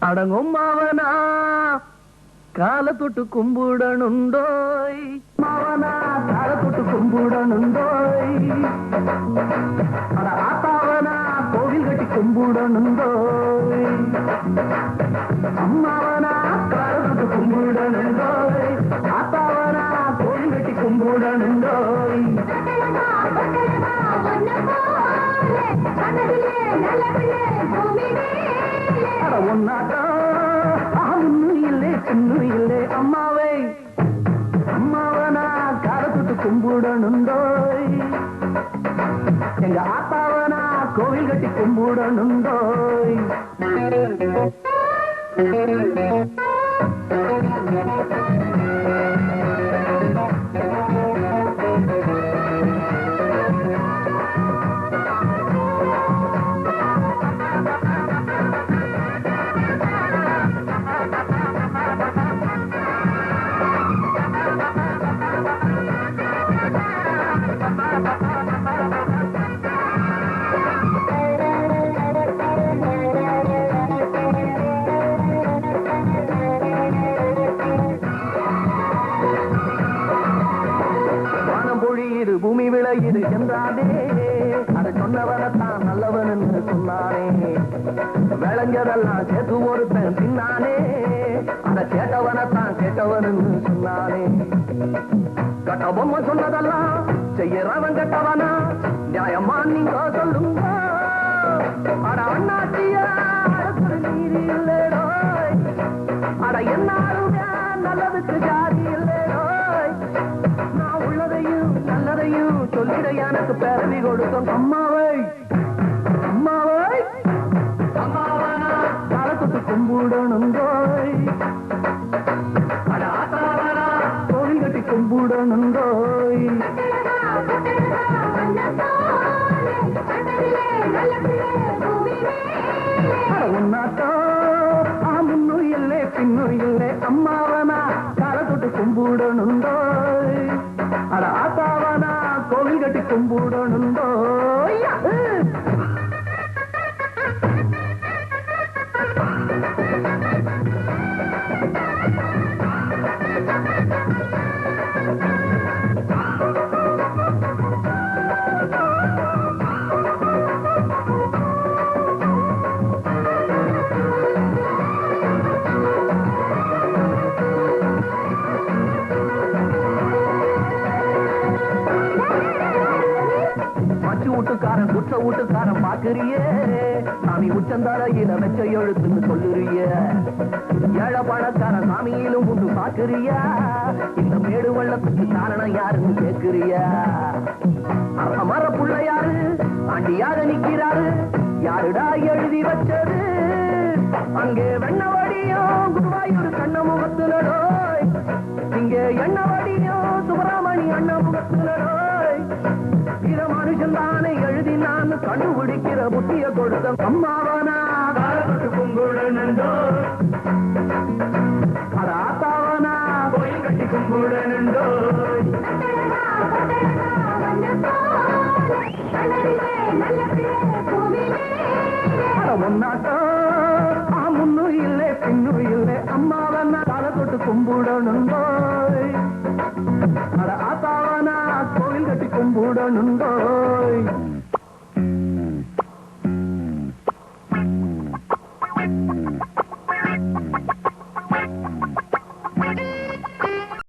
அடங்கும் மாவனா கால தொட்டு கும்பிடனுண்டோய், மாவனா கால தொட்டு கும்பிடனுண்டோய். அட ஆத்தாவனா கோவில் கட்டி கும்பிடனுண்டோய், அம்மாவனா கால தொட்டு கும்பிடனுண்டோய், ஆத்தாவனா கோவில் கட்டி கும்பிடனுண்டோய். அம்மாவை அம்மாவனா காலத்துட்டு கும்பிடனுண்டோய், எங்க ஆத்தாவனா கோவில் கட்டி கும்பிடனுண்டோய். பூமி விளையுது என்றானே, அதை சொன்னவனத்தான் நல்லவன் என்று சொன்னானே. விளைஞ்சதெல்லாம் சேர்த்து ஒருத்தன் தின்னானே, அதை கேட்டவனத்தான் கேட்டவன் என்று சொன்னானே. கட்ட பொம்மை சொன்னதெல்லாம் செய்யறவன் கட்டவனா, நியாயமா நீங்க சொல்லுங்க. அட அண்ணாச்சிய நீதி இல்லைடோ, அட என்னாலும் நல்லதுக்கு ஜாதி இல்லைடோ. நான் உள்ளதையும் நல்லதையும் சொல்லிட எனக்கு பிறவி கொடுத்தோம். அம்மாவை அம்மாவை அம்மாவனா காலத்துட்டு கும்பிடனுண்டோய், அட ஆத்தாவனா கோவில் கட்டி கும்பிடனுண்டோய். உன்னாட்டோ முன்னும் இல்லை பின்னும் இல்லை, அம்மாவனா காலத்துட்டு கும்பிடனுண்டோய், அட ஆத்தாவனா கோவில் கட்டி கும்பிடனுண்டோய். வீட்டுக்காரன் குற்ற வீட்டுக்காரன் பாக்குறியே, சாமி உச்சந்தாரையில வச்ச எழுத்துன்னு சொல்லுறிய. ஏழை பணக்காரன் சாமியிலும் உண்டு பாக்குறியா, இந்த மேடு வெள்ளத்துக்கு காரணம் யாருன்னு கேக்குறியா. மர புள்ள யாரு ஆண்டியாக நிக்கிறாரு, யாருடா எழுதி வச்சது அங்கே வெண்ணவடியும் குருவாயூர் கண்ண முகத்துலடோய், இங்கே எண்ணவடியும் சுப்பிரமணி அண்ண முகத்துலடோய். இத மனுஷன் தானே எழுதி நான் கண்டுபிடிக்கிற புத்திய கொடுத்த அம்மாவனா காலத்துட்டு கும்பிடனுண்டோய், அட ஆத்தாவனா கோயில் கட்டி கும்பிடனுண்டோய். முன்னாட்டோ முன்னும் இல்லை பின்னும் இல்லை, அம்மாவனா காலத்துட்டு கும்பிடனுண்டோய், அட ஆத்தாவனா கோவில் கட்டி கும்பிடனுண்டோய்.